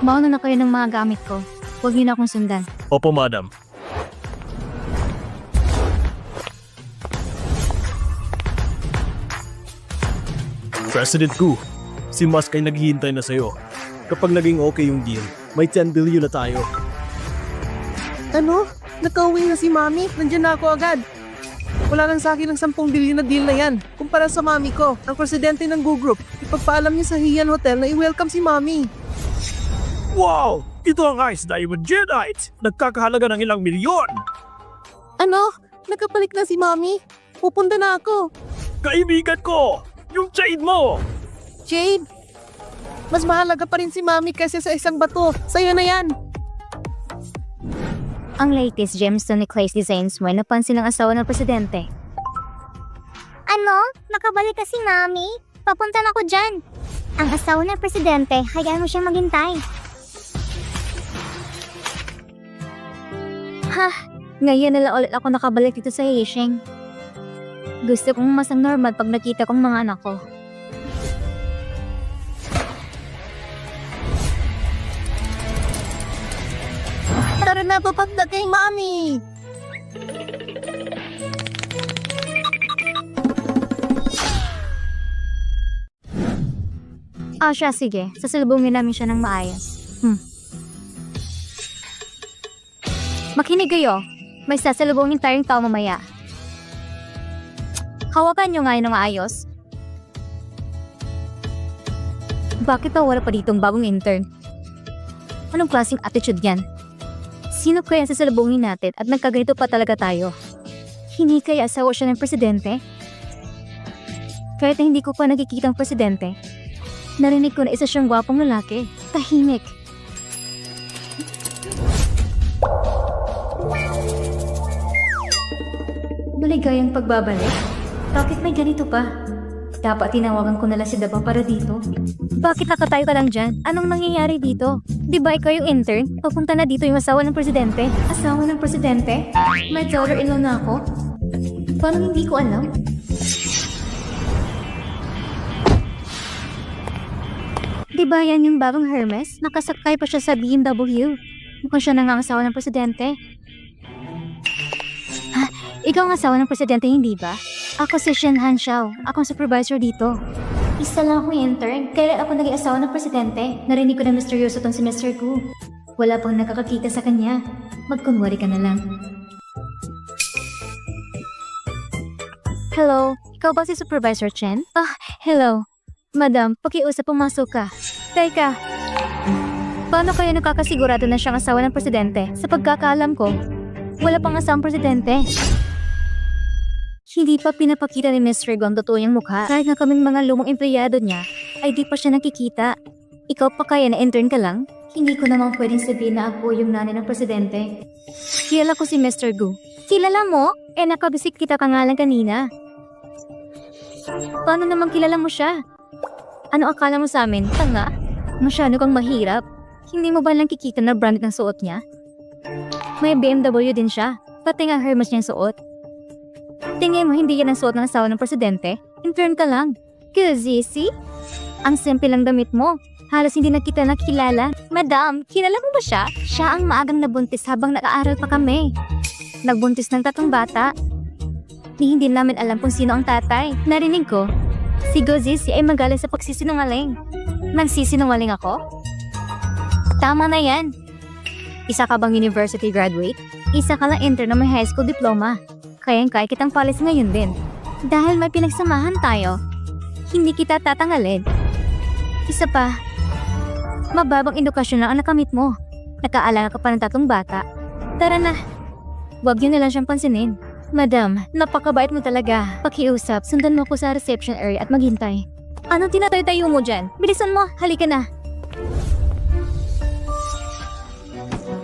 Mauna na kayo ng mga gamit ko. Huwag niyo na akong sundan. Opo, madam. President Gu, si Musk ay naghihintay na sa'yo. Kapag naging okay yung deal, may 10 billion na tayo. Ano? Nakauwi na si Mami? Nandiyan na ako agad. Wala lang sa akin ang 10 billion na deal na yan. Kumpara sa Mami ko, ang presidente ng Go Group, ipagpaalam niya sa Heian Hotel na i-welcome si Mami. Wow! Ito ang Ice Diamond Jadite! Nagkakahalaga ng ilang milyon! Ano? Nakapalik na si Mami? Pupunta na ako. Kaibigan ko! Yung chain mo! Jade, mas mahalaga pa rin si Mami kaysa sa isang bato. Sa'yo na yan. Ang latest gemstone necklace designs mo ay napansin ng asawa ng presidente. Ano? Nakabalik ka si Mami? Papunta na ako dyan. Ang asawa ng presidente, hayaan mo siyang maghintay. Ngayon na lang ulit ako nakabalik dito sa Yisheng. Gusto kong mas ang normal pag nakita kong mga anak ko. Tara na, papunta kay Mami. Siya, sige. Sasalubungin namin siya ng maayos. Makinig kayo. May sasalubungin tayong tao mamaya. Hawakan nyo nga yun ng maayos. Bakit pa wala pa ditong bagong intern? Anong klaseng attitude yan? Sino kaya sasalubungin natin at nagkaganito pa talaga tayo? Hindi kaya asawa siya ng presidente? Kahit na hindi ko pa nakikita ang presidente, narinig ko na isa siyang gwapong lalaki. Tahimik. Maligayang pagbabalik? Bakit may ganito pa? Dapat tinawagan ko na lang si Daba para dito. Bakit nakatayo ka lang dyan? Anong nangyayari dito? Di ba ikaw yung intern? Papunta na dito yung asawa ng presidente? Asawa ng presidente? May daughter-in-law na ako? Parang hindi ko alam. Di ba yan yung bagong Hermes? Nakasakay pa siya sa BMW. Mukhang siya na nga ang asawa ng presidente. Ikaw ang asawa ng presidente, hindi ba? Ako si Shen Han Xiao. Ako ang supervisor dito. Isa lang akong intern. Kaya ako naging asawa ng presidente. Narinig ko na misteryoso tong si Mr. Gu. Wala pang nakakakita sa kanya. Magkunwari ka na lang. Hello? Ikaw ba si Supervisor Chen? Hello. Madam, pakiusap pumasok ka. Teka. Paano kayo nakakasigurado na siyang asawa ng presidente? Sa pagkakaalam ko, wala pang asawang presidente. Hindi pa pinapakita ni Mr. Gu ang totoo niyang mukha. Kahit nga kaming mga lumang empleyado niya, ay di pa siya nakikita. Ikaw pa kaya na intern ka lang? Hindi ko naman pwedeng sabihin na ako yung nanay ng presidente. Kilala ko si Mr. Gu. Kilala mo? Nakabisik kita ka nga lang kanina. Paano naman kilala mo siya? Ano akala mo sa amin? Tanga? Masyado kang mahirap. Hindi mo ba lang kikita na branded ng suot niya? May BMW din siya. Pati nga Hermes niyang suot. Tingin mo hindi yan ang suot ng asawa ng presidente? Intern ka lang. Kazisi? Ang simple lang damit mo. Halos hindi na kita nakilala. Madam, kilala mo ba siya? Siya ang maagang nabuntis habang nag-aaral pa kami. Nagbuntis ng 3 bata. Hindi namin alam kung sino ang tatay. Narinig ko, si Gozisi ay magaling sa pagsisinungaling. Nagsisinungaling ako? Tama na yan. Isa ka bang university graduate? Isa ka lang intern na may high school diploma. Kaya kitang palis ngayon din. Dahil may pinagsamahan tayo, hindi kita tatangalin. Isa pa, mababang edukasyon lang ang nakamit mo. Nakaalaga ka pa ng 3 bata. Tara na. Huwag niyo na lang siyang pansinin. Madam, napakabait mo talaga. Pakiusap, sundan mo ko sa reception area at maghintay. Anong tinatay-tayo mo dyan? Bilisan mo, halika na.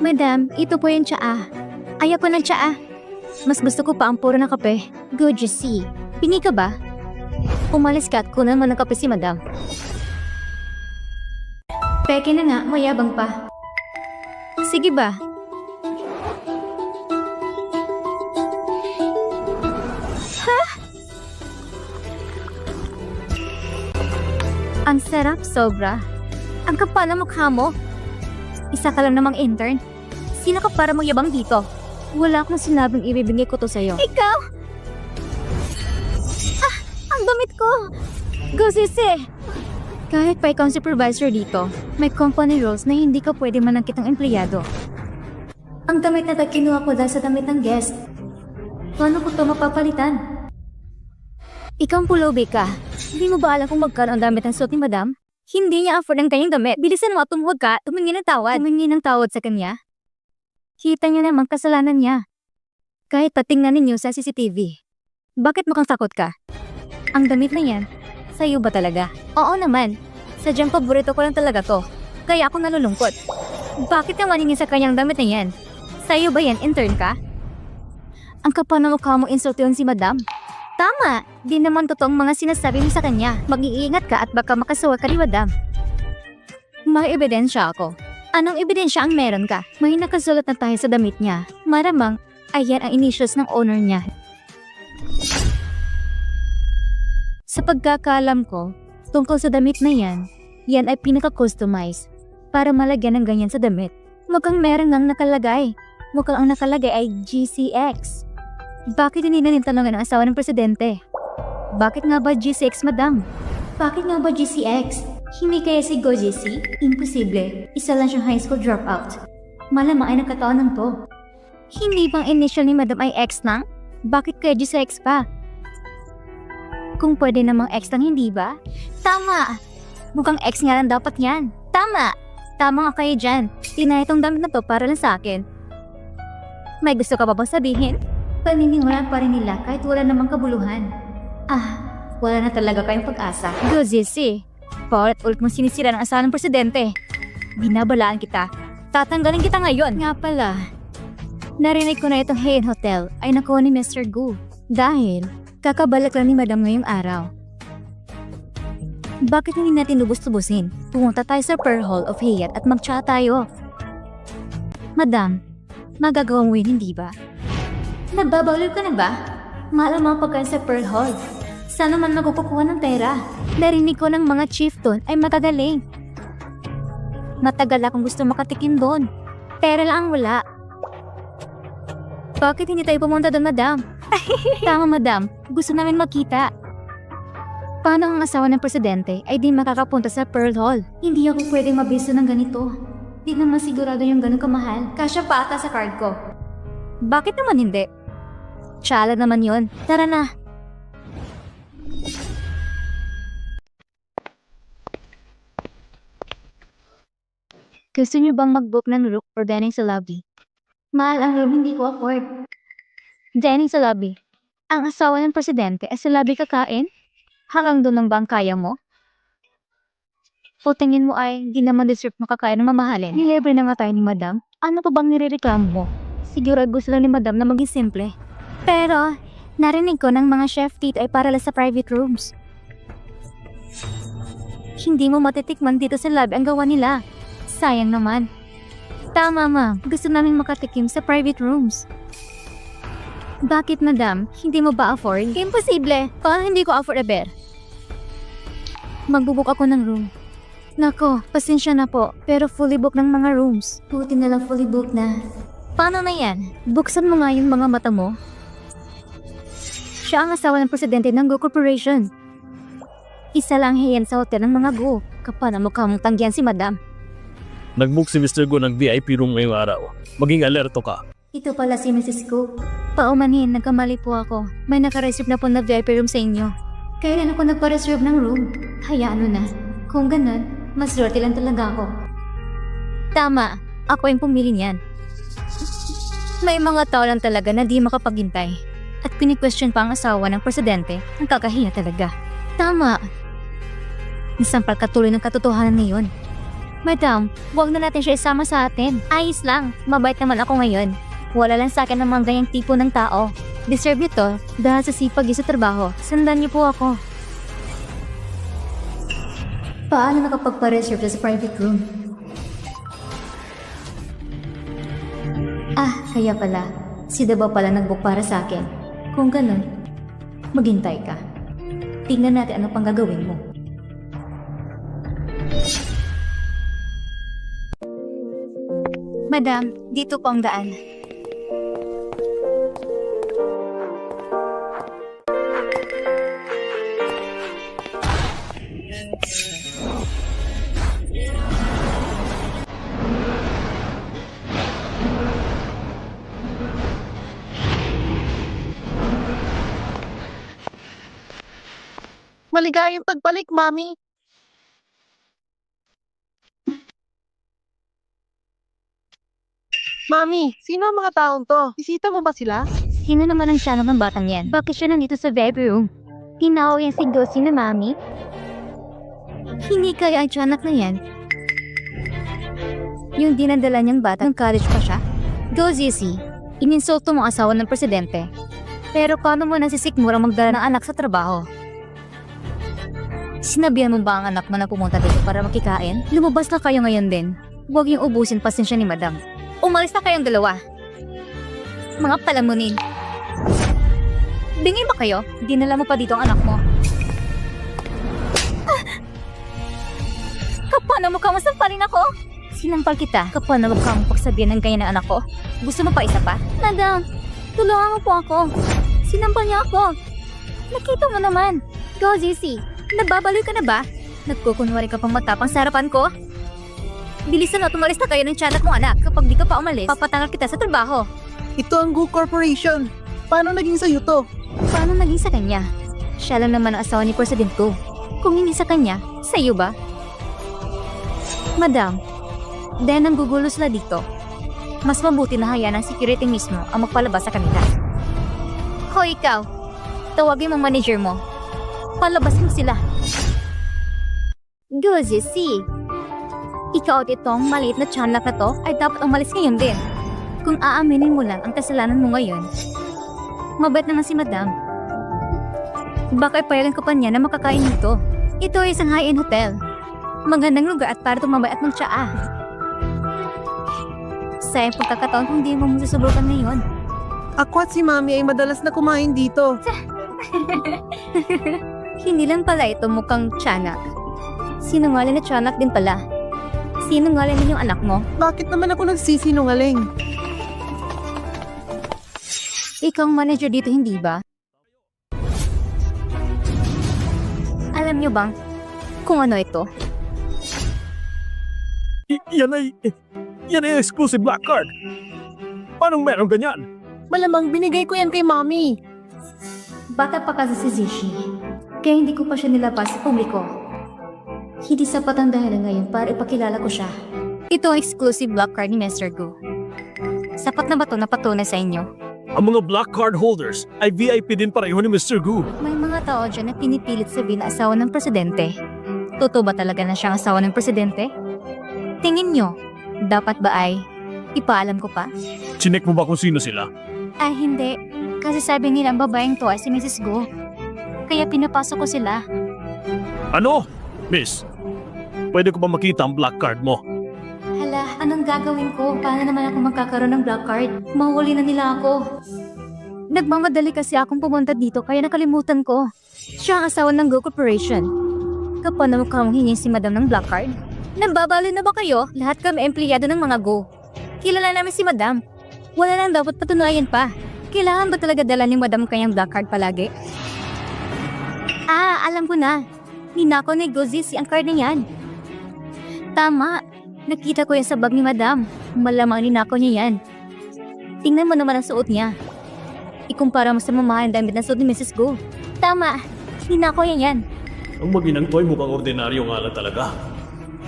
Madam, ito po yung tsaa. Ayaw ko ng tsaa. Mas gusto ko pa ang puro ng kape. Good you see. Pingi ka ba? Umalis ka at kunan mo ng kape si madam. Peke na nga, mayabang pa. Sige ba? Ang sarap, sobra. Ang kapal ng mukha mo. Isa ka lang namang intern. Sino ka para magyabang dito? Wala akong sinabing ibibigay ko to sa'yo. Ikaw? Ah! Ang damit ko! Go, sisi! Kahit pa ikaw ang supervisor dito, may company rules na hindi ka pwede manangkit ng empleyado. Ang damit na kinuha ko dahil sa damit ng guest. Paano ko to mapapalitan? Ikaw ang pulubi ka. Hindi mo ba alam kung magkano ang damit ng suot ni madam? Hindi niya afford ang kanyang damit. Bilisan mo at tumuhod ka, tumingin ng tawad. Tumingin ng tawad sa kanya? Kita niya naman kasalanan niya. Kahit patingnan ninyo sa CCTV. Bakit mukhang takot ka? Ang damit na yan, sa'yo ba talaga? Oo naman. Sadyang paborito ko lang talaga to. Kaya ako nalulungkot. Bakit ka maningin sa kanyang damit na yan? Sa'yo ba yan, intern ka? Ang kapal na mukha mo insultuhin si madam. Tama! Di naman totoong mga sinasabi mo sa kanya. Mag-iingat ka at baka makasuwa ka ni madam. May ebidensya ako. Anong ebidensya ang meron ka? May nakasulat na tayo sa damit niya. Maramang, ayan ang initials ng owner niya. Sa pagkakaalam ko, tungkol sa damit na yan ay pinaka-customize para malagyan ng ganyan sa damit. Mukhang meron ngang nakalagay. Mukhang ang nakalagay ay GCX. Bakit hindi na nitanongan ang asawa ng presidente? Bakit nga ba GCX, madam? Bakit nga ba GCX? Hindi kaya si Go GC? Imposible. Isa lang siyang high school dropout. Malamang ay nagkataon ng to. Hindi bang initial ni madam ay X lang? Bakit kaya GCX pa? Kung pwede namang X lang, hindi ba? Tama! Mukhang X nga lang dapat yan. Tama! Tama nga kayo dyan. Tinay itong damit na to para lang sa akin. May gusto ka pa bang sabihin? Paniniwalaan pa rin nila kahit wala namang kabuluhan. Ah, wala na talaga kayong pag-asa. Go, Zizzy. Paulit ulit mong sinisira ng asawa ng presidente. Binabalaan kita. Tatanggalin kita ngayon. Nga pala, narinig ko na itong Heian Hotel ay nakuha ni Mr. Gu. Dahil, kakabalik lang ni Madam ngayong araw. Bakit hindi natin lubos-lubusin? Pumunta tayo sa Pearl Hall of Hyatt at mag-chat tayo. Madam, magagawa mo yun, hindi ba? Nagbabaliw ka na ba? Mahal ang mga pagkain sa Pearl Hall. Sana man magkukuha ng pera. Narinig ko ng mga chief doon ay matagaling. Matagal akong gusto makatikim doon. Pera lang ang wala. Bakit hindi tayo pumunta doon, madam? Tama, madam. Gusto namin makita. Paano ang asawa ng presidente ay di makakapunta sa Pearl Hall? Hindi ako pwedeng mabiso ng ganito. Di naman sigurado yung ganun kamahal. Kasya pa ata sa card ko. Bakit naman hindi? Tsala naman yun. Tara na. Gusto niyo bang mag-book ng room or dining sa lobby? Mahal ang room, hindi ko afford. Dining sa lobby. Ang asawa ng presidente ay sa lobby kakain? Hanggang doon lang ba ang kaya mo? O tingin mo ay hindi naman deserve makakain ng mamahalin? Nilibre na nga tayo ni madam. Ano pa bang nirereklamo mo? Siguro gusto lang ni madam na maging simple. Pero, narinig ko ng mga chef dito ay para lang sa private rooms. Hindi mo matitikman dito sa lobby ang gawa nila. Sayang naman. Tama, ma'am. Gusto namin makatikim sa private rooms. Bakit, madam? Hindi mo ba afford? Imposible. Paano hindi ko afford, aber? Magbubuk ako ng room. Nako, pasensya na po. Pero fully book ng mga rooms. Buti na lang fully book na. Paano na yan? Buksan mo nga yung mga mata mo. Siya ang asawa ng presidente ng Go Corporation. Isa lang hiyan sa hotel ng mga Go. Kapana mukha mong tanggihan si madam. Nag-book si Mr. Go ng VIP room ngayong araw. Maging alerto ka. Ito pala si Mrs. Go. Paumanhin, nagkamali po ako. May nakareserve na po na VIP room sa inyo. Kailan ako nagpa-reserve ng room? Hayaan mo na. Kung ganun, mas swerte lang talaga ako. Tama, ako yung pumili niyan. May mga tao lang talaga na di makapaghintay. At pini-question pa ang asawa ng presidente, ang kakahiya talaga. Tama. Nasampal katuloy ng katotohanan ngayon. Madam, huwag na natin siya isama sa atin. Ayos lang, mabait naman ako ngayon. Wala lang sa akin ng mga ganyang tipo ng tao. Deserve ito dahil sa sipag sa trabaho. Sandan niyo po ako. Paano nakapagpa-reserve sa private room? Ah, kaya pala. Si Daba pala nag-book para sa akin. Kung ganun, maghintay ka. Tingnan natin ano pang gagawin mo. Madam, dito po ang daan. Maligayang pagbalik, Mami. Mami, sino ang mga taong to? Bisita mo ba sila? Sino naman ang siya ng batang yan? Bakit siya nandito sa bedroom? Tinawag yan si Gosi na mami? Hindi kaya ang tiyanak na yan? Yung dinadala niyang bata ng college pa siya? Go Zizzy, ininsulto mo ang asawa ng presidente. Pero paano mo nasisikmurang magdala ng anak sa trabaho? Sinabihan mo ba ang anak mo na pumunta dito para makikain? Lumabas na kayo ngayon din. Huwag yung ubusin pasensya ni madam. Umalis na kayong dalawa. Mga palamunin. Bingi ba kayo? Dinala mo pa dito ang anak mo. Kapano mo ka masampalin ako? Sinampal kita. Kapano mo ka pagsabihan ng ganyan ng anak ko? Gusto mo pa isa pa? Madam, tulungan mo po ako. Sinampal niya ako. Nakita mo naman. Go, Zizzy. Nababaloy ka na ba? Nagkukunwari ka pang matapang sa harapan ko? Bilisan na, tumalis na kayo ng tiyanak mong anak. Kapag di ka pa umalis, papatangal kita sa trabaho. Ito ang Go Corporation. Paano naging sa'yo to? Paano naging sa kanya? Siya lang naman ang asawa ni President Go. Kung hindi sa kanya, sa iyo ba? Madam, dahil nang gugulo sila dito, mas mabuti na hayaan ng security mismo ang magpalabas sa kanila. Hoy ikaw, tawagin mong manager mo. Palabasin mo sila. Go, Zizzy. Ikaw at itong maliit na tiyanak na to ay dapat umalis ngayon din. Kung aaminin mo lang ang kasalanan mo ngayon, mabait naman si madam. Baka ipayagan ka pa niya na makakain dito. Ito ay isang high-end hotel. Magandang lugar at para tumabay at magtsaa. Sayang pagkakataon kung di mo masusubukan ngayon. Ako at si Mami ay madalas na kumain dito. Hindi lang pala ito mukhang tiyanak. Sinungaling na tiyanak din pala. Sinungaling din yung anak mo. Bakit naman ako nagsisinungaling? Ikaw ang manager dito, hindi ba? Alam niyo bang kung ano ito? Yan ay exclusive black card. Paano meron ganyan? Malamang binigay ko yan kay Mami. Bata pa kasi si Zishi, kaya hindi ko pa siya nilabas sa publiko. Hindi sapat ang dahilan ngayon para ipakilala ko siya. Ito ang exclusive black card ni Mr. Gu. Sapat na ba ito na patunay sa inyo? Ang mga black card holders ay VIP din pareho ni Mr. Gu. May mga tao dyan na pinipilit sabihin na asawa ng presidente. Totoo ba talaga na siyang asawa ng presidente? Tingin nyo, dapat ba ay ipaalam ko pa? Chinek mo ba kung sino sila? Ay hindi, kasi sabi nila ang babaeng to ay si Mrs. Gu. Kaya pinapasok ko sila. Ano? Miss, pwede ko ba makita ang black card mo? Hala, anong gagawin ko? Paano naman ako magkakaroon ng black card? Mahuli na nila ako. Nagmamadali kasi akong pumunta dito kaya nakalimutan ko. Siya ang asawa ng Go Corporation. Kapag mukhang hingi si Madam ng black card? Nambabalo na ba kayo? Lahat kami empleyado ng mga Go. Kilala namin si Madam. Wala lang dapat patunayan pa. Kailangan ba talaga dala ni Madam kanyang black card palagi? Alam ko na. Ninako ni Go Zizzy ang card na yan. Tama. Nakita ko yan sa bag ni Madam. Malamang ninako niya yan. Tingnan mo naman ang suot niya. Ikumpara mo sa mamahaling damit na suot ni Mrs. Go. Tama. Ninako yan. Ang maginang to'y mukhang ordinaryo nga lang talaga.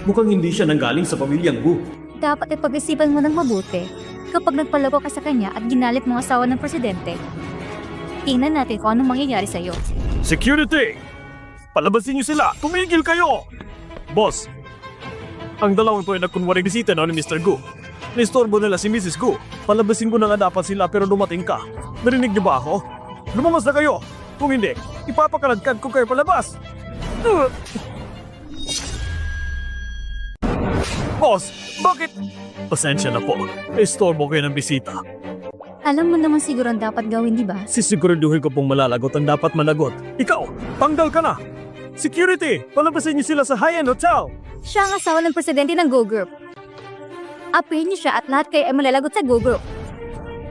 Mukhang hindi siya nanggaling sa pamilyang Gu. Dapat ipag-isipan mo ng mabuti. Kapag nagpaloko ka sa kanya at ginalit mo ang asawa ng presidente, tingnan natin kung anong mangyayari sa'yo. Security! Palabasin niyo sila! Tumigil kayo! Boss, ang dalawang to ay nagkunwaring bisita na ni Mr. Gu. Naistorbo nila si Mrs. Gu. Palabasin ko na nga dapat sila pero dumating ka. Narinig niyo ba ako? Lumabas na kayo! Kung hindi, ipapakaladkad ko kayo palabas! Boss, bakit? Pasensya na po. Naistorbo kayo ng bisita. Alam mo naman siguro ang dapat gawin, di ba? Sisiguraduhin ko pong malalagot ang dapat managot. Ikaw, tanggal ka na! Security! Palabasin niyo sila sa high-end hotel! Siya ang asawa ng presidente ng Go Group. Apihin niyo siya at lahat kayo ay malalagot sa Go Group.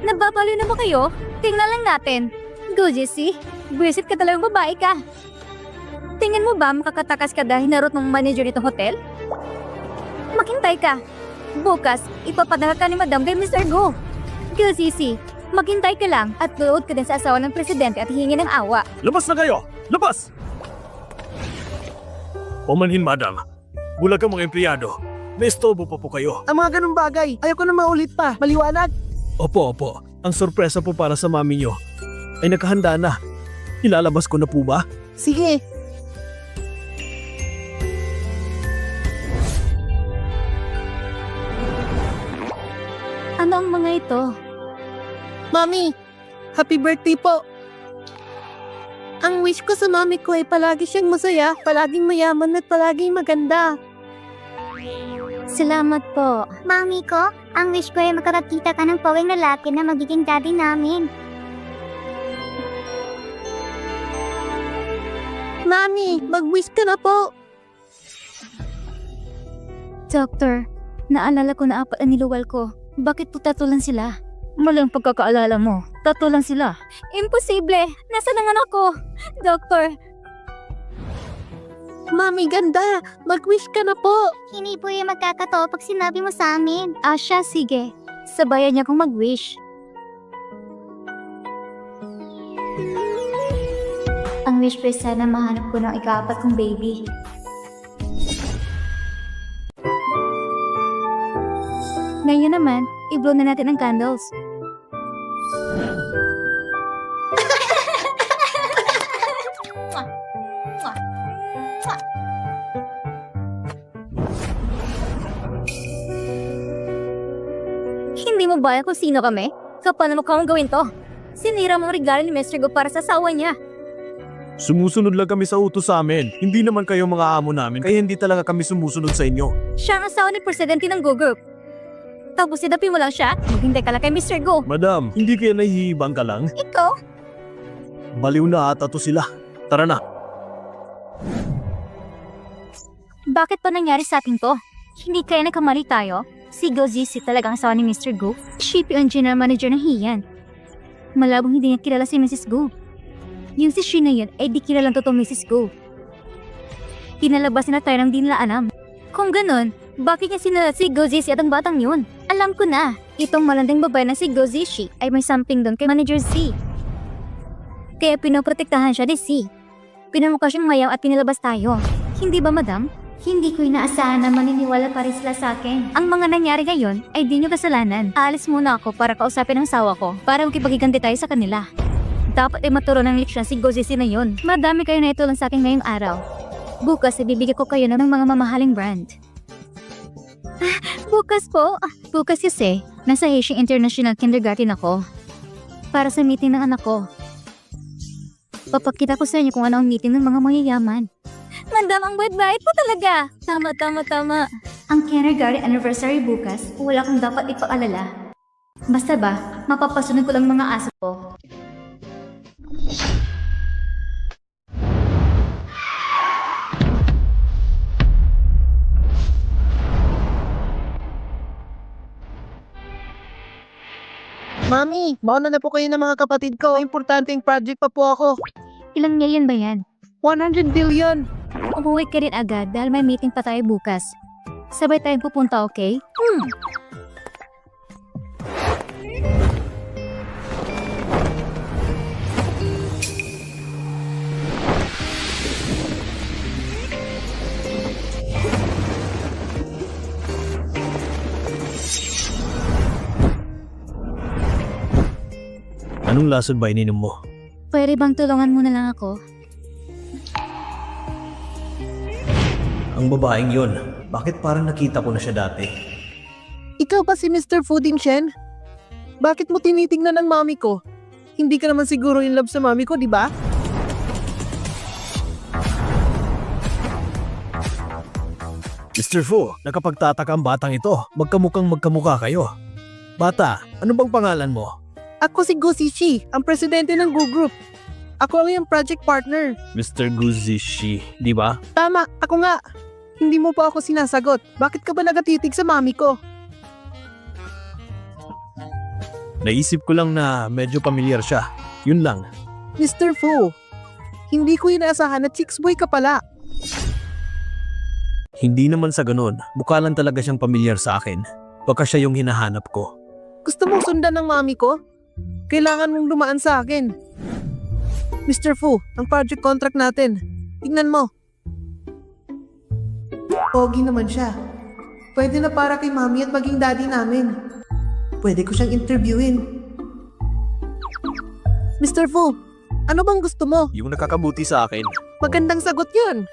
Nababaliw na ba kayo? Tingnan lang natin. Go, Jessie. Buwisit ka talagang babae ka. Tingin mo ba makakatakas ka dahil narot ng manager nitong hotel? Maghintay ka. Bukas, ipapadala ka ni Madam kay Mr. Go. Go, Jessie. Maghintay ka lang at tuod ka din sa asawa ng presidente at hingi ng awa. Labas na kayo! Labas! Pumanhin, madam. Bulag ka mga empleyado. May istorbo pa po kayo. Ang mga ganung bagay, ayoko na maulit pa. Maliwanag. Opo, opo. Ang sorpresa po para sa mami nyo ay nakahanda na. Ilalabas ko na po ba? Sige. Ano ang mga ito? Mami, happy birthday po. Ang wish ko sa mami ko ay palagi siyang masaya, palaging mayaman at palaging maganda. Salamat po. Mami ko, ang wish ko ay makakakita ka ng pawing lalaki na magiging daddy namin. Mami, mag-wish ka na po. Doctor, naalala ko na 4 ang niluwal ko. Bakit po 3 lang sila? Malang pagkakaalala mo, 3 lang sila. Imposible! Nasaan ang anak ko? Doctor, Mami, ganda. Mag-wish ka na po. Hindi po yung magkakatotoo pag sinabi mo sa amin. siya, sige. Sabayan niya kong mag-wish. Ang wish ko ay sana mahanap ko ng ika-4 kong baby. Ngayon naman, i-blow na natin ang candles. Hindi mo ba kung sino kami? Kapag mo kang gawin to? Sinira mo ang regalo ni Mr. Go para sa asawa niya. Sumusunod lang kami sa utos sa amin. Hindi naman kayo mga amo namin, kaya hindi talaga kami sumusunod sa inyo. Siya ang asawa ni Presidente ng Go Group. Tapos sidapin mo lang siya, maghintay ka lang kay Mr. Go. Madam, hindi kaya nahihibang ka lang? Ikaw? Baliw na ata to sila. Tara na. Bakit pa nangyari sa atin to? Hindi kaya nagkamali tayo? Si Go ZC talagang asawa ni Mr. Go? Siya yung general manager ng Hiyan. Malabong hindi niya kilala si Mrs. Go. Yung si Shi na yun ay di kilalang totoong Mrs. Go. Pinalabas na tayo ng di nila alam. Kung ganon, bakit niya sinala si Go ZC at ang batang yun? Alam ko na, itong malanding babae na si Go ZC ay may something doon kay Manager C. Kaya pinoprotektahan siya ni C. Pinamukha siyang mayaw at pinalabas tayo. Hindi ba, madam? Hindi ko inaasahan na maniniwala pa rin sila sa akin. Ang mga nangyari ngayon ay di nyo kasalanan. Aalis muna ako para kausapin ang sawa ko para magkipaghiganti tayo sa kanila. Dapat ay maturo ng leksyon si Go ZC na yun. Madami kayo na itulong sa akin ngayong araw. Bukas ibibigay ko kayo ng mga mamahaling brand. Bukas po? Bukas kasi, nasa Haitian International Kindergarten ako. Para sa meeting ng anak ko. Papakita ko sa inyo kung ano ang meeting ng mga mayayaman. Madam, ang bait-bait po talaga. Tama. Ang kindergarten anniversary bukas, wala kang dapat ipaalala. Basta ba, mapapasunod ko lang mga aso ko. Mami, mauna na po kayo ng mga kapatid ko. Importanteng project pa po ako. Ilang ngayon ba yan? 100 billion. Umuwi ka rin agad dahil may meeting pa tayo bukas. Sabay tayong pupunta, okay? Anong lasod ba ininom mo? Pwede bang tulungan mo na lang ako? Ang babaeng yon. Bakit parang nakita ko na siya dati? Ikaw ba si Mr. Fooding Shen? Bakit mo tinitingnan ng mami ko? Hindi ka naman siguro in love sa mami ko, di ba? Mr. Fu, nakapagtataka ang batang ito. Magkamukhang magkamukha kayo. Bata, ano bang pangalan mo? Ako si Gu Zishi, ang presidente ng Gu Group. Ako ang iyong project partner. Mr. Guzishi, di ba? Tama, ako nga. Hindi mo pa ako sinasagot. Bakit ka ba nagatitig sa mami ko? Naisip ko lang na medyo pamilyar siya. Yun lang. Mr. Fu, hindi ko inaasahan na chicks boy ka pala. Hindi naman sa ganun. Mukha lang talaga siyang pamilyar sa akin. Baka siya yung hinahanap ko. Gusto mong sundan ng mami ko? Kailangan mong dumaan sa akin. Mr. Fu, ang project contract natin. Tingnan mo. Pogi naman siya. Pwede na para kay mami at maging daddy namin. Pwede ko siyang interviewin. Mr. Fu, ano bang gusto mo? Yung nakakabuti sa akin. Magandang sagot yun.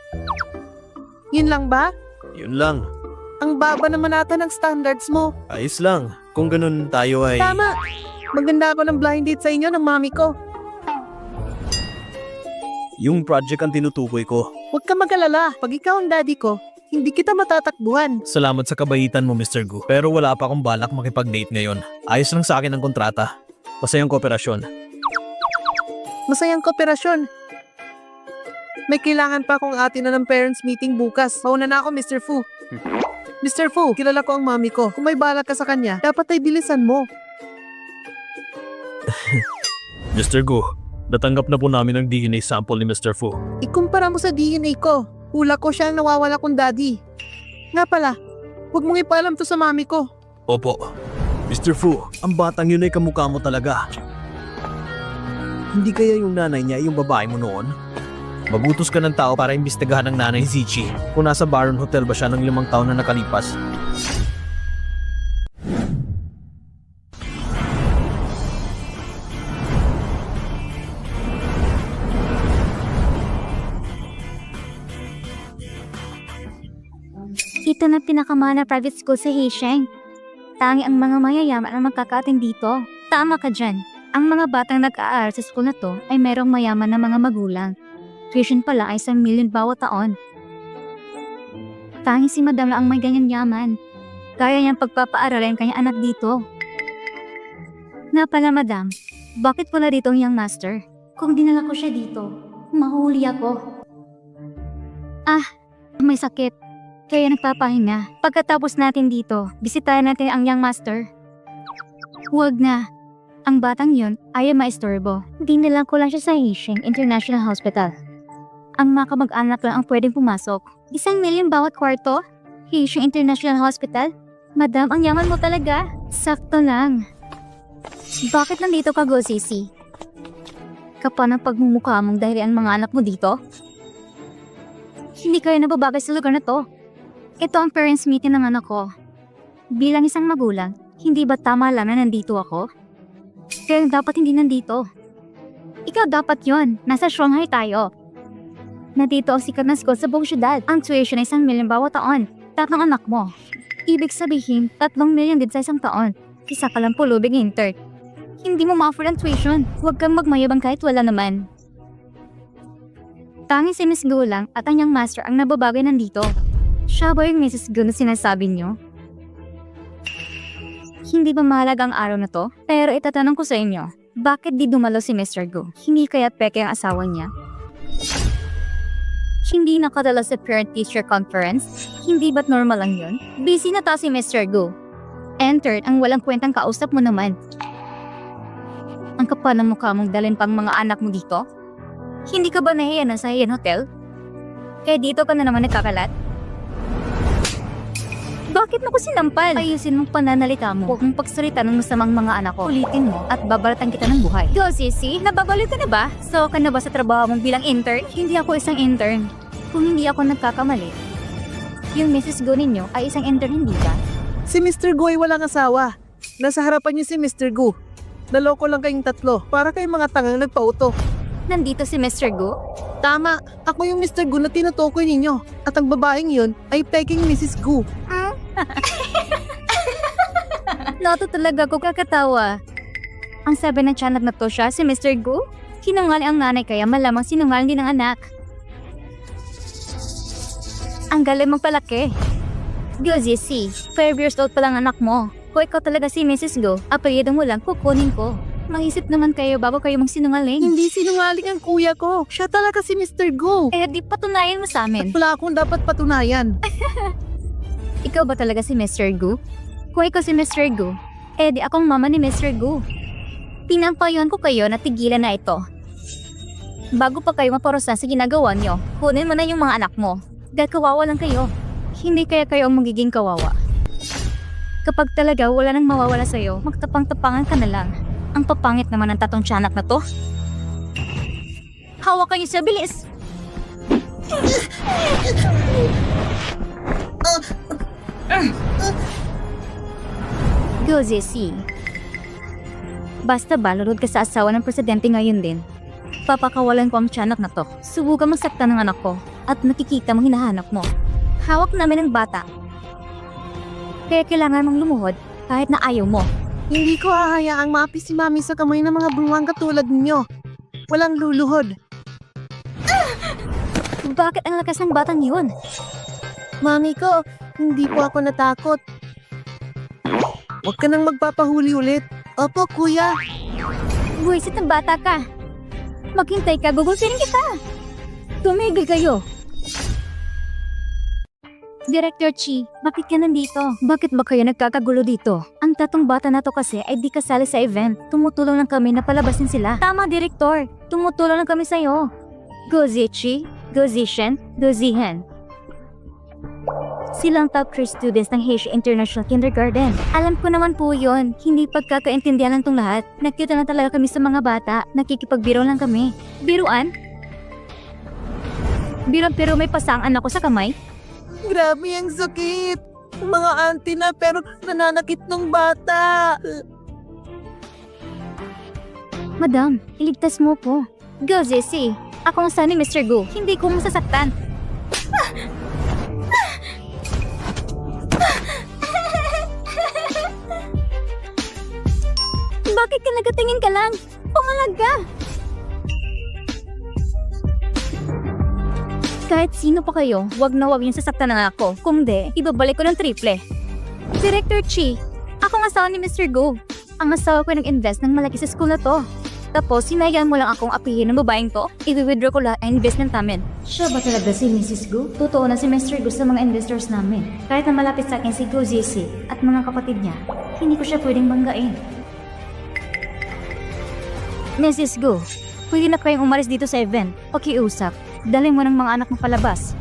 Yun lang ba? Yun lang. Ang baba naman ata ng standards mo. Ayos lang. Kung ganun tayo ay... Tama. Maganda ako ng blind date sa inyo ng mami ko. Yung project ang tinutukoy ko. Huwag ka mag-alala. Pag ikaw ang daddy ko, hindi kita matatakbuhan. Salamat sa kabaitan mo, Mr. Gu. Pero wala pa akong balak makipag-date ngayon. Ayos lang sa akin ang kontrata. Masayang kooperasyon. Masayang kooperasyon. May kailangan pa akong atin na ng parents meeting bukas. Mauna na ako, Mr. Fu. Mr. Fu, kilala ko ang mami ko. Kung may balak ka sa kanya, dapat ay bilisan mo. Mr. Gu, natanggap na po namin ang DNA sample ni Mr. Fu. Ikumpara mo sa DNA ko. Hula ko siya ang nawawala kong daddy. Nga pala, huwag mong ipaalam to sa mami ko. Opo. Mr. Fu, ang batang yun ay kamukha mo talaga. Hindi kaya yung nanay niya yung babae mo noon? Magutos ka ng tao para imbestigahan ng nanay Zichi kung nasa Baron Hotel ba siya ng 5 taon na nakalipas. Ito na pinakamahal na private school sa Heisheng. Tangi ang mga mayayaman ang magkaka-attend dito. Tama ka dyan. Ang mga batang nag-aaral sa school na to ay merong mayaman na mga magulang. Tuition pala ay 1 million bawat taon. Tangi si Madam lang ang may ganyan yaman. Kaya niyang pagpapaaralin kanyang anak dito. Nga pala, Madam, bakit wala dito ang young master? Kung dinala ko siya dito, mahuli ako. May sakit. Kaya nagpapahinga. Pagkatapos natin dito, bisitahin natin ang young master. Huwag na. Ang batang yun ay maistorbo. Dinala ko lang siya sa Heisheng International Hospital. Ang mga kamag-anak lang ang pwedeng pumasok. 1 million bawat kwarto? Heisheng International Hospital? Madam, ang yaman mo talaga. Sakto lang. Bakit nandito ka, Go Sisi? Kapag ang pagmumukha mong dahil ang mga anak mo dito? Hindi kayo nababagay sa lugar na to. Ito ang parents meeting ng anak ko. Bilang isang magulang, hindi ba tama lang na nandito ako? Kaya dapat hindi nandito. Ikaw dapat yon. Nasa Shanghai tayo. Nandito ang sikat na school sa buong syudad. Ang tuition ay 1 million bawat taon. 3 anak mo. Ibig sabihin, 3 million din sa isang taon. Isa ka lang pulubing intern. Hindi mo ma-offer ang tuition. Huwag kang magmayabang kahit wala naman. Tanging si Miss Gu lang at ang young master ang nababagay nandito. Siya ba yung Mrs. Gu na sinasabi niyo? Hindi ba mahalaga ang araw na to? Pero itatanong ko sa inyo, bakit di dumalo si Mr. Gu? Hindi kaya peke ang asawa niya? Hindi nakadala sa parent-teacher conference? Hindi ba't normal lang yun? Busy na ta si Mr. Gu. Entered ang walang kwentang kausap mo naman. Ang kapal ng mukha mong dalhin pang mga anak mo dito? Hindi ka ba nahiya na sa Haiyan Hotel? Kaya dito ka na naman nagkakalat? Bakit mo ko sinampal? Ayusin mong pananalita mo. Huwag mong pagsalita ng masamang mga anak ko. Ulitin mo at babalatan kita ng buhay. Go, Sisi! Nababaliw ka na ba? So ka na ba sa trabaho mong bilang intern? Hindi ako isang intern. Kung hindi ako nagkakamali, yung Mrs. Gu ninyo ay isang intern, hindi ba? Si Mr. Gu ay walang asawa. Nasa harapan niyo si Mr. Gu. Naloko lang kayong 3 para kayong mga tangang nagpauto. Nandito si Mr. Gu? Tama, ako yung Mr. Gu na tinutukoy ninyo. At ang babaeng yun ay peking Mrs. Gu. Nato talaga ko kakatawa. Ang sabi ng tiyanak na to siya, si Mr. Gu? Sinungaling ang nanay kaya malamang sinungaling din ang anak. Ang galing mong palaki. Gozi, 5 years old pa lang anak mo. Kung ikaw talaga si Mrs. Gu, apelyido mo lang kukunin ko. Maisip naman kayo bago kayo magsinungaling. Hindi sinungaling ang kuya ko. Siya talaga si Mr. Gu. Eh di patunayan mo sa amin. At wala akong dapat patunayan. Ikaw ba talaga si Mr. Gu? Kung ikaw si Mr. Gu, Eh di akong mama ni Mr. Gu. Pinampayuhan ko kayo na tigilan na ito. Bago pa kayo maparusa sa ginagawa nyo, kunin mo na yung mga anak mo. Dahil kawawa lang kayo. Hindi kaya kayo ang magiging kawawa. Kapag talaga wala nang mawawala sa'yo, magtapang-tapangan ka na lang. Ang papangit naman ng tatong tiyanak na to. Hawak kayo sa bilis! Go, Zessie. Basta ba, lulod ka sa asawa ng presidente ngayon din. Papakawalan ko ang tiyanak na to. Subukan mo saktan ng anak ko at nakikita mong hinahanap mo. Hawak namin ang bata. Kaya kailangan mong lumuhod kahit na ayaw mo. Hindi ko hahayaang maapi si Mami sa kamay ng mga bruwang katulad ninyo. Walang luluhod. Bakit ang lakas ng batang yun? Mami ko, hindi po ako natakot. Huwag ka nang magpapahuli ulit. Opo, kuya. Buwisit ng bata ka. Maghintay ka, gugulsirin kita. Tumigil kayo. Director Chi, bakit ka nandito? Bakit ba kayo nagkakagulo dito? Ang tatong bata na to kasi ay di kasali sa event. Tumutulong lang kami na palabasin sila. Tama, Director. Tumutulong lang kami sa'yo. Go Zichi, Go Zishen, Go Zihen. Silang top 3 students ng Heisha International Kindergarten. Alam ko naman po yun. Hindi pagkakaintindihan lang tong lahat. Nakita na talaga kami sa mga bata. Nakikipagbiro lang kami. Biruan? Biro pero may pasang anak ko sa kamay? Grabe ang sakit. Mga auntie na pero nananakit ng bata. Madam, iligtas mo ko. Go, Zessie. Ako ang son ni Mr. Gu. Hindi ko masasaktan. Bakit ka nagatingin ka lang? Pumalag ka! Kahit sino pa kayo, wag na wag yung sasaktan ng ako. Kung di, ibabalik ko ng triple. Director Chi, ako ang asawa ni Mr. Gu. Ang asawa ko nag-invest ng malaki sa school na to. Tapos, sinayaan mo lang akong apihin ng babaeng to, i-withdraw ko lahat ang investment namin. Siya ba talaga si Mrs. Gu? Totoo na si Mr. Gu sa mga investors namin. Kahit na malapit sa akin si Gu Zisi at mga kapatid niya, hindi ko siya pwedeng banggain. Mrs. Gu, pwede na kayong umalis dito sa event. Pakiusap, dalhin mo ng mga anak mo palabas.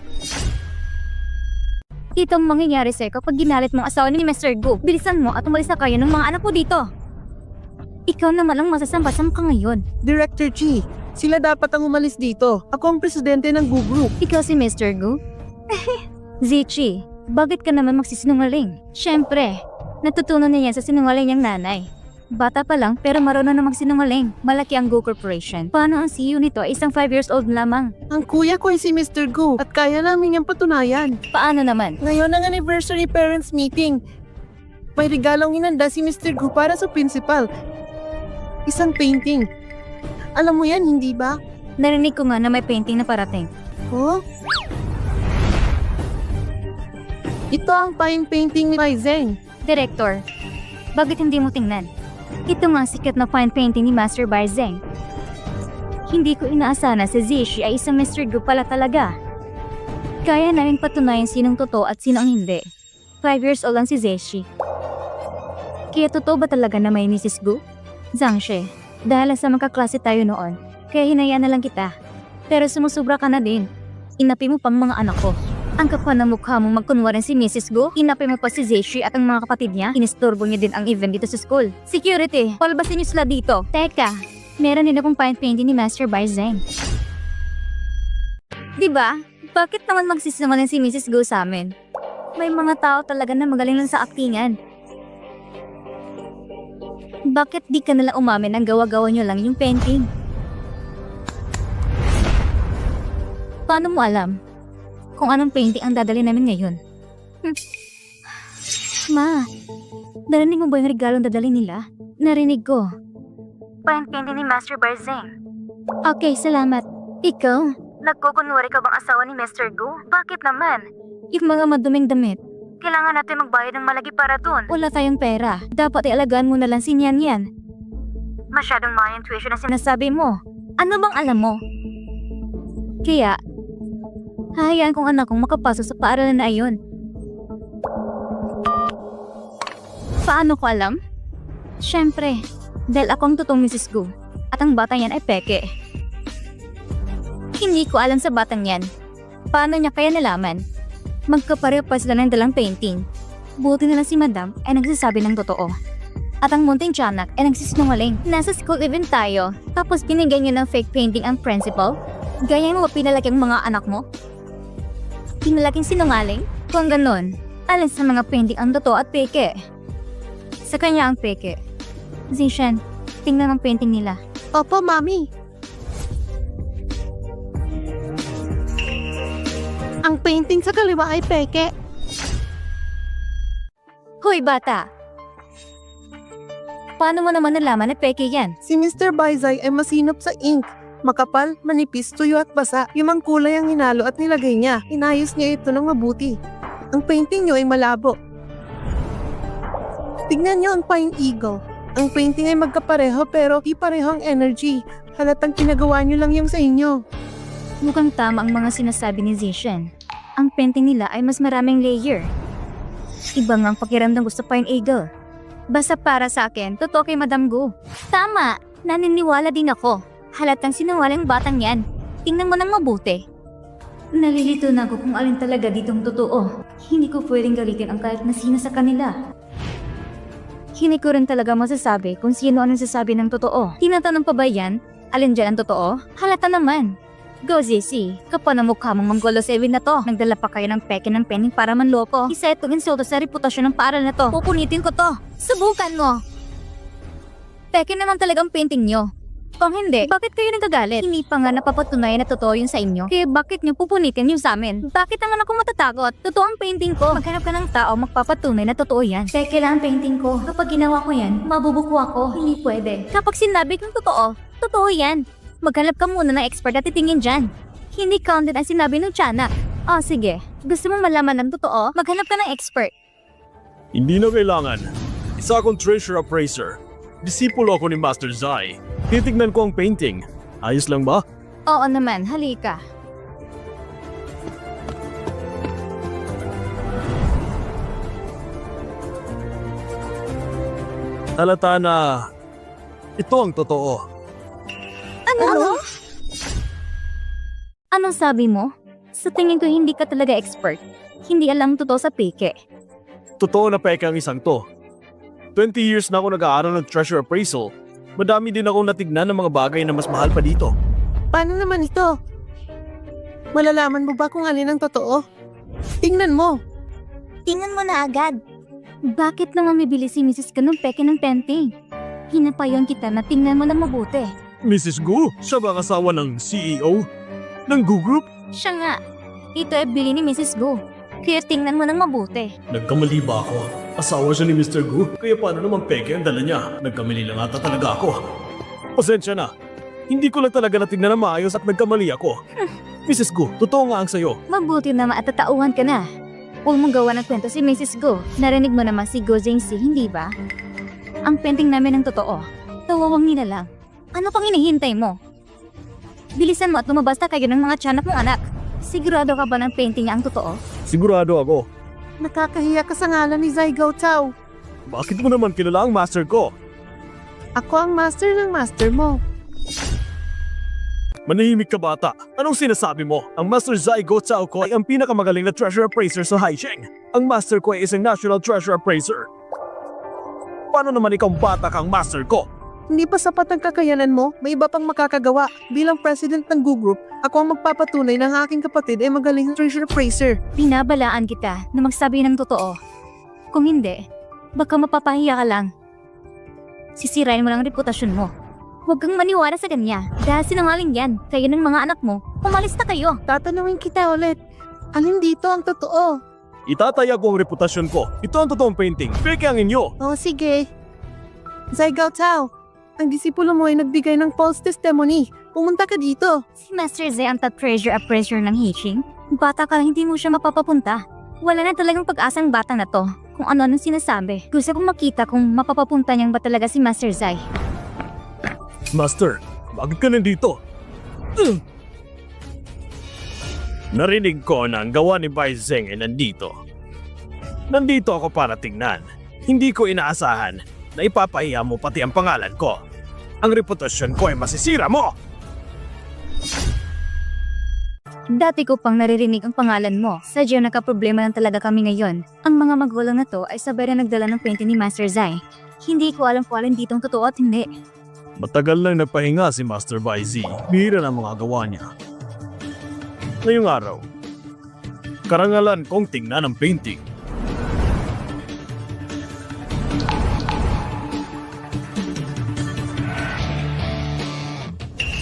Ito ang mangyayari sa'yo kapag ginalit mo ang asawa ni Mr. Gu. Bilisan mo at umalis na kayo ng mga anak mo dito. Ikaw naman ang masasamba-samba ngayon. Director Chi, sila dapat ang umalis dito. Ako ang presidente ng Gu Group. Ikaw si Mr. Gu? Zichi, bakit ka naman magsisinungaling? Siyempre, natutunan niya yan sa sinungaling niyang nanay. Bata pa lang pero marunong na magsinungaling. Malaki ang Gu Corporation. Paano ang CEO nito ay isang 5 years old lamang? Ang kuya ko ay si Mr. Gu at kaya namin niyang patunayan. Paano naman? Ngayon ang anniversary parents meeting. May regalong inanda si Mr. Gu para sa principal. Isang painting. Alam mo yan, hindi ba? Narinig ko nga na may painting na parating. Oh? Ito ang pine painting ni Mai Zeng. Director, bakit hindi mo tingnan? Ito nga sikat na fine painting ni Master Bai Zeng. Hindi ko inaasahan na si Zishi ay isang Mr. Gu pala talaga. Kaya namin patunayan sinong totoo at sinong hindi. 5 years old lang si Zishi. Kaya totoo ba talaga na may Mrs. Gu? Zhangxie, dahil sa magkaklase tayo noon, kaya hinayaan na lang kita. Pero sumusubra ka na din. Inapi mo pang mga anak ko. Ang kapal na mukha mong magkunwarin si Mrs. Gu, inapi mo pa si Zishi at ang mga kapatid niya, inistorbo niya din ang event dito sa school. Security, palbasin niyo sila dito. Teka, meron din akong fine painting ni Master Bai Zeng. Diba? Bakit naman magsisinungaling si Mrs. Gu sa amin? May mga tao talaga na magaling lang sa aktingan. Bakit di ka nalang umamin ang gawa-gawa niyo lang yung painting? Paano mo alam kung anong painting ang dadali namin ngayon? Ma, narinig mo ba yung regalong dadali nila? Narinig ko. Fine painting ni Master Bai Zeng. Okay, salamat. Ikaw? Nagkukunwari ka bang asawa ni Mr. Gu? Bakit naman? Yung mga maduming damit. Kailangan natin magbayad ng malagi para dun. Wala tayong pera. Dapat ialagaan mo na lang si Nian Yan. Masyadong mga intuition na sinasabi mo. Ano bang alam mo? Kaya, hahayaan kong anak kong makapasok sa paaralan na ayon. Paano ko alam? Siyempre, dahil ako ang totoong Mrs. Gu at ang batang yan ay peke. Hindi ko alam sa batang yan. Paano niya kaya nalaman? Magkapareho pa sila ng dalang painting. Buti na lang si Madam ay nagsasabi ng totoo. At ang munting tiyanak ay nagsisinungaling. Nasa school event tayo, tapos binigyan niyo ng fake painting ang principal? Gaya mo ba pinalaking mga anak mo? Pinalaking sinungaling? Kung ganon, alin sa mga painting ang totoo at peke? Sa kanya ang peke. Zishan, tingnan ang painting nila. Opo, Mami. Ang painting sa kaliwa ay peke. Hoy bata! Paano mo naman nalaman na peke yan? Si Mr. Baizay ay masinop sa ink. Makapal, manipis, tuyo at basa. Yung ang kulay ang hinalo at nilagay niya. Inayos niya ito ng mabuti. Ang painting niyo ay malabo. Tingnan niyo ang Pine Eagle. Ang painting ay magkapareho pero di pareho ang energy. Halatang ginagawa niyo lang yung sa inyo. Mukhang tama ang mga sinasabi ni Zishan. Ang painting nila ay mas maraming layer. Iba nga ang pakiramdam ko sa Pine Eagle. Basta para sa akin, totoo kay Madam Gu. Tama, naniniwala din ako. Halatang sinungaling batang yan. Tingnan mo nang mabuti. Nalilito na ako kung alin talaga ditong totoo. Hindi ko pwedeng galitin ang kahit na sino sa kanila. Hindi ko rin talaga masasabi kung sino ang nagsasabi ng totoo. Tinatanong pa ba yan? Alin dyan ang totoo? Halata naman. Go ZC, kapal na mukha mong Mongolo 7 na to. Nagdala pa kayo ng peke ng penning para manloko. Isa itong insulto sa reputasyon ng paaral na to. Pupunitin ko to. Subukan mo. Peke naman talagang painting nyo. Kung hindi, bakit kayo nagagalit? Hindi pa nga napapatunayan na totoo yun sa inyo. Kaya bakit nyo pupunitin yun sa amin? Bakit naman ako matatakot? Totoo ang painting ko. Maghanap ka ng tao magpapatunay na totoo yan. Peke lang ang painting ko. Kapag ginawa ko yan, mabubuko ako. Hindi pwede. Kapag sinabi kong totoo, totoo yan. Maghanap ka muna ng expert at titingin dyan. Hindi counted ang sinabi ng tiyanak. Oh, sige. Gusto mong malaman ng totoo? Maghanap ka ng expert. Hindi na kailangan. Isa akong treasure appraiser. Disipulo ako ni Master Zai. Titignan ko ang painting. Ayos lang ba? Oo naman, halika. Halata na ito ang totoo. Ano? Anong sabi mo? Sa tingin ko hindi ka talaga expert. Hindi alam totoo sa peke. Totoo na peke ang isang to. 20 years na ako nag-aaral ng treasure appraisal. Madami din akong natignan ng mga bagay na mas mahal pa dito. Paano naman ito? Malalaman mo ba kung alin ang totoo? Tingnan mo. Tingnan mo na agad. Bakit naman mabili si Mrs. Ganong peke ng painting? Hinapayon kita na tingnan mo na mabuti. Mrs. Gu, siya ba ang asawa ng CEO? Ng Gu Group? Siya nga. Ito ay bili ni Mrs. Gu. Kaya tingnan mo nang mabuti. Nagkamali ba ako? Asawa siya ni Mr. Gu, kaya paano naman peke ang dala niya? Nagkamali lang ata talaga ako. Pasensya na. Hindi ko lang talaga natignan na maayos at nagkamali ako. Mrs. Gu, totoo nga ang sayo. Mabuti na maatatauhan ka na. Huwag mong gawa ng kwento si Mrs. Gu. Narinig mo naman si Go Jingsi, hindi ba? Ang painting namin ang totoo. Tawawang nila lang. Ano pang hinihintay mo? Bilisan mo at lumabas na kayo ng mga tiyanak mong anak. Sigurado ka ba ng painting niya ang totoo? Sigurado ako. Nakakahiya ka sa ngalan ni Zai Gao Tao. Bakit mo naman kilala ang master ko? Ako ang master ng master mo. Manahimik ka bata. Anong sinasabi mo? Ang Master Zai Go Cao ko ay ang pinakamagaling na treasure appraiser sa Haicheng. Ang master ko ay isang national treasure appraiser. Paano naman ikaw bata kang master ko? Hindi pa sapat ang kakayanan mo, may iba pang makakagawa. Bilang president ng Gu Group, ako ang magpapatunay na ang aking kapatid ay magaling na treasure appraiser. Binabalaan kita na magsabi ng totoo. Kung hindi, baka mapapahiya ka lang. Sisirain mo lang ang reputasyon mo. Huwag kang maniwala sa kanya dahil sinungaling yan. Kayo ng mga anak mo, umalis na kayo. Tatanungin kita ulit, alin dito ang totoo? Itataya ko ang reputasyon ko. Ito ang totoong painting. Peke ang inyo. O sige. Zai Gao Tao, ang disipulo mo ay nagbigay ng false testimony. Pumunta ka dito. Si Master Zai ang top treasure appraiser ng Hiching. Bata ka lang, hindi mo siya mapapapunta. Wala na talagang pag-asang batang na to kung ano-anong sinasabi. Gusto kong makita kung mapapapunta niyang ba talaga si Master Zai. Master, bakit ka nandito? Narinig ko na ang gawa ni Bai Zeng ay nandito. Nandito ako para tingnan. Hindi ko inaasahan. na ipapahiya mo pati ang pangalan ko. Ang reputasyon ko ay masisira mo! Dati ko pang naririnig ang pangalan mo. Sadyang nakaproblema lang talaga kami ngayon. Ang mga magulang na to ay sabay na nagdala ng painting ni Master Zai. Hindi ko alam kung alin ditong totoo at hindi. Matagal lang nagpahinga si Master Bai Z. Bihira na mga gawa niya. Ngayong araw, karangalan kong tingnan ang painting.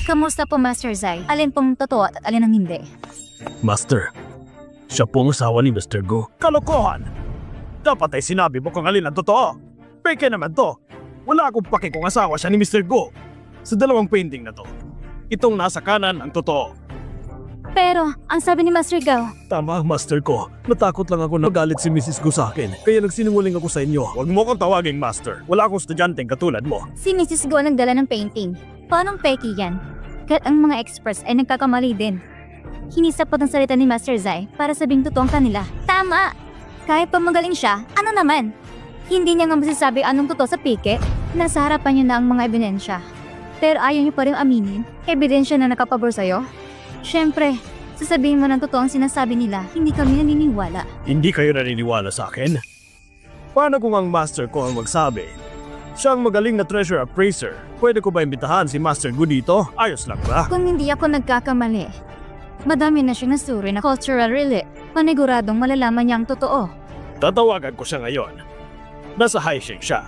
Kamusta po, Master Zai? Alin pong totoo at alin ang hindi? Master, siya po ang asawa ni Mr. Go. Kalokohan! Dapat ay sinabi mo kung alin ang totoo. Peke naman to. Wala akong pake kung asawa siya ni Mr. Go. Sa dalawang painting na to, itong nasa kanan ang totoo. Pero, ang sabi ni Master Gao, Tama ang master ko. Natakot lang ako na galit si Mrs. Go sa akin. Kaya nagsinungaling ako sa inyo. Huwag mo kong tawaging master. Wala akong estudyanteng katulad mo. si Mrs. Go ang nagdala ng painting. Paanong peki yan? Kahit ang mga experts ay nagkakamali din. Hinisapat ang salita ni Master Zai para sabing totoo ang kanila. Tama! Kahit pa magaling siya, ano naman? Hindi niya nga masasabi anong totoo sa pike. Nasa harapan niyo na ang mga ebidensya. Pero ayaw niyo pa rin aminin, ebidensya na nakapabor sa'yo? Siyempre, sasabihin mo ng totoo ang sinasabi nila, hindi kami naniniwala. Hindi kayo naniniwala sa akin? Paano kung ang master ko ang magsabi? Siya ang magaling na treasure appraiser. Pwede ko ba imbitahan si Master Gu dito? Ayos lang ba? Kung hindi ako nagkakamali, madami na siyang nasuri na cultural relay. Paniguradong malalaman niya ang totoo. Tatawagan ko siya ngayon. Nasa Haisheng siya.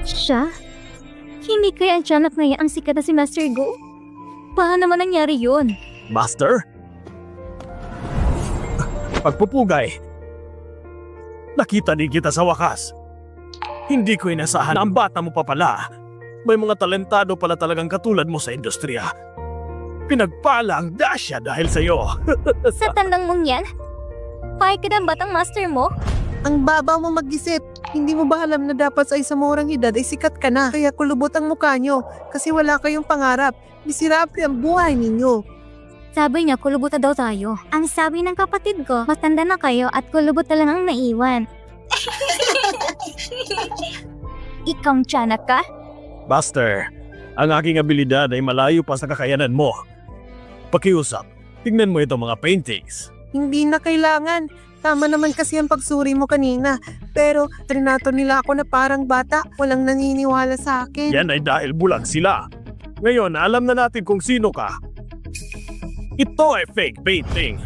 Siya? Hindi kaya tiyanak na yan ang sikat na si Master Go? Paano naman nangyari yun? Master? Pagpupugay. Nakita din kita sa wakas. Hindi ko inasahan na ang bata mo pa pala. May mga talentado pala talagang katulad mo sa industriya. Pinagpala ang dasya dahil sa'yo. Sa tandang mong yan? Pahay ka na ang batang master mo? Ang baba mo mag-isip. Hindi mo ba alam na dapat sa isang murang edad ay sikat ka na? Kaya kulubot ang mukha nyo kasi wala kayong pangarap. Miserable ang buhay ninyo. Sabi niya, kulubot na daw tayo. Ang sabi ng kapatid ko, matanda na kayo at kulubot na lang ang naiwan. Ikaw tiyanak ka? Master, ang aking abilidad ay malayo pa sa kakayanan mo. Pakiusap, tingnan mo itong mga paintings. Hindi na kailangan. Tama naman kasi ang pagsuri mo kanina. Pero trinato nila ako na parang bata. Walang naniniwala sa akin. Yan ay dahil bulag sila. Ngayon, alam na natin kung sino ka. Ito ay fake painting.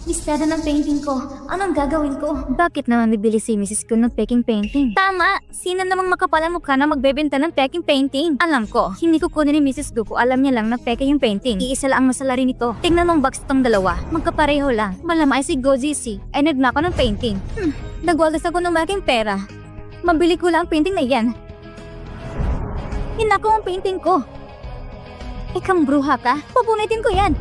Listado ng painting ko. Anong gagawin ko? Bakit naman bibili si Mrs. Kun ng peking painting? Tama! Sino namang makapalang mukha na magbebenta ng peking painting? Alam ko, hindi ko kunin ni Mrs. Gu kung alam niya lang na peke yung painting. Iisa lang ang masalari nito. Tingnan mong box itong dalawa. Magkapareho lang. Malamang ay si Goji C ay nagnako ng painting. Nagwagas ako ng malaking pera. Mabili ko lang ang painting na yan. Hinako ang painting ko. Ikang bruha ka? Pupunitin ko yan.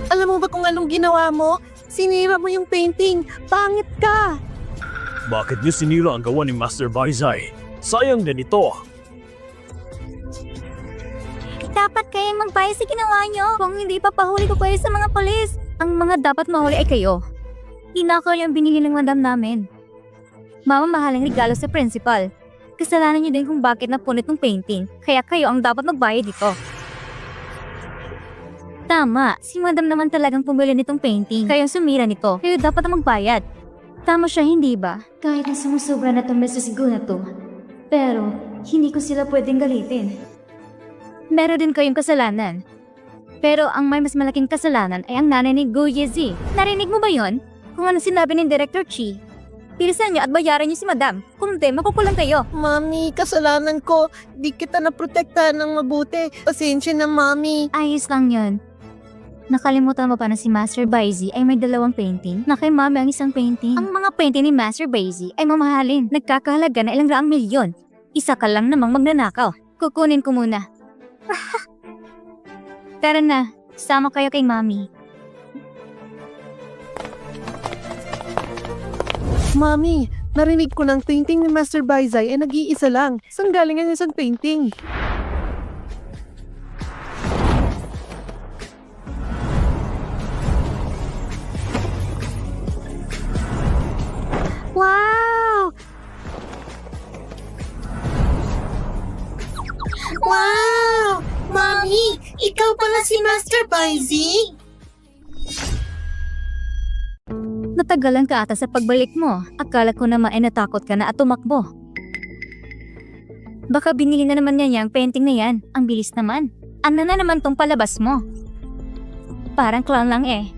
Alam mo ba kung anong ginawa mo? Sinira mo yung painting. Pangit ka. Bakit niyo sinira ang gawa ni Master Baizai? Sayang din ito. Dapat kayong magbayad sa ginawa nyo. Kung hindi papahuli ko kayo sa mga polis. Ang mga dapat mahuli ay kayo. Inakaw yung binili ng madam namin. Mamamahalang regalo sa principal. Kasalanan nyo din kung bakit napunit ng painting. Kaya kayo ang dapat magbayad dito. Tama, si madam naman talagang pumili nitong painting. Kaya sumira nito. Kayo dapat ang magbayad. Tama siya, hindi ba? Kahit na sumusobra na itong Mrs. Gu na to. Pero, hindi ko sila pwedeng galitin. Meron din kayong kasalanan. Pero ang may mas malaking kasalanan ay ang nanay ni Gu Yezi. Narinig mo ba yon? Kung ano sinabi ni Director Chi. Pilisan niyo at bayaran niyo si Madam. Kung hindi, makukulang kayo. Mami, kasalanan ko. Di kita naprotektahan ng mabuti. Pasensya na, Mami. Ayos lang yon. Nakalimutan mo pa na si Master Baizi ay may dalawang painting na kay Mami ang isang painting. Ang mga painting ni Master Baizi ay mamahalin. Nagkakahalaga na ilang raang milyon. Isa ka lang namang magnanakaw. Kukunin ko muna. Tara na, sama kayo kay Mami. Mami, narinig ko ng painting ni Master Baizay ay nag-iisa lang. Saan galing ang isang painting? Wow! Wow! Mami, ikaw pala si Master Baizay? Natagalan ka ata sa pagbalik mo. Akala ko naman ay natakot ka na at tumakbo. Baka binili na naman niya yung painting na yan. Ang bilis naman. Ano na naman tong palabas mo? Parang clown lang eh.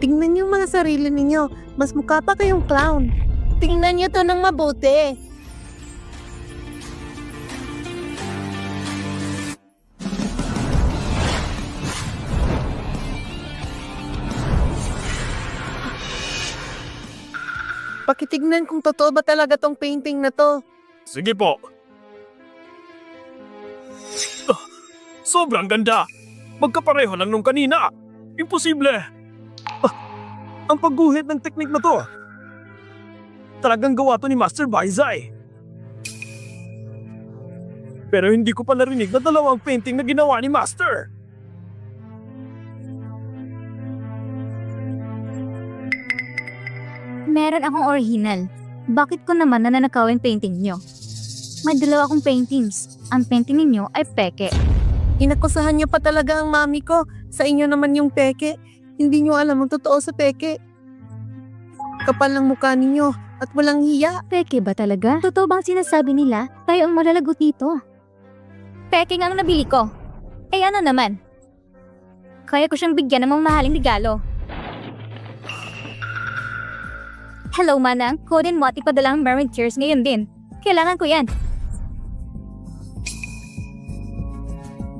Tingnan niyo mga sarili ninyo. Mas mukha pa kayong clown. Tingnan niyo to ng mabuti. Pakitignan kung totoo ba talaga tong painting na to. Sige po. Sobrang ganda. Magkapareho lang nung kanina. Imposible. Ang pagguhit ng teknik na to. Talagang gawa to ni Master Baizay. Pero hindi ko pa narinig na dalawang painting na ginawa ni Master. Meron akong original. Bakit ko naman nananakawin painting nyo? May dalawa akong paintings. Ang painting ninyo ay peke. Inakusahan niyo pa talaga ang mami ko. Sa inyo naman yung peke. Hindi niyo alam ang totoo sa peke. Kapal ng mukha ninyo at walang hiya. Peke ba talaga? Totoo bang sinasabi nila? Tayo ang malalagot dito. Peke nga ang nabili ko. Eh ano naman? Kaya ko siyang bigyan ng mga mahaling regalo. Hello, Manang. Kunin mo at ipadala ang Mermaid Tears ngayon din. Kailangan ko yan.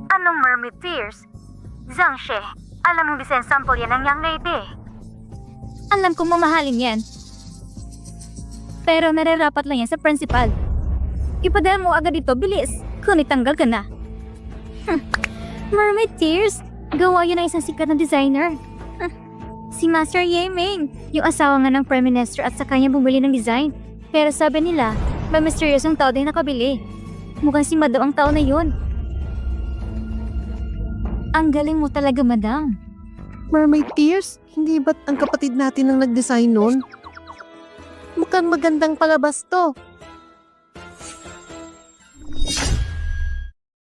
Anong Mermaid Tears? Zhangxie, alam mong design sample yan ng Young Lady. Alam kong mamahalin yan. Pero nararapat lang yan sa principal. Ipadala mo agad ito, bilis. Kung itanggal ka na. Mermaid Tears? Gawa yun ng isang sikat na designer. Si Master Yeming, yung asawa nga ng Prime Minister at sa kanya bumili ng design. Pero sabi nila, may misteryosong tao din nakabili. Mukhang si Madam ang tao na yun. Ang galing mo talaga, Madam. Mermaid Tears? Hindi ba't ang kapatid natin ang nag-design nun? Mukhang magandang palabas to.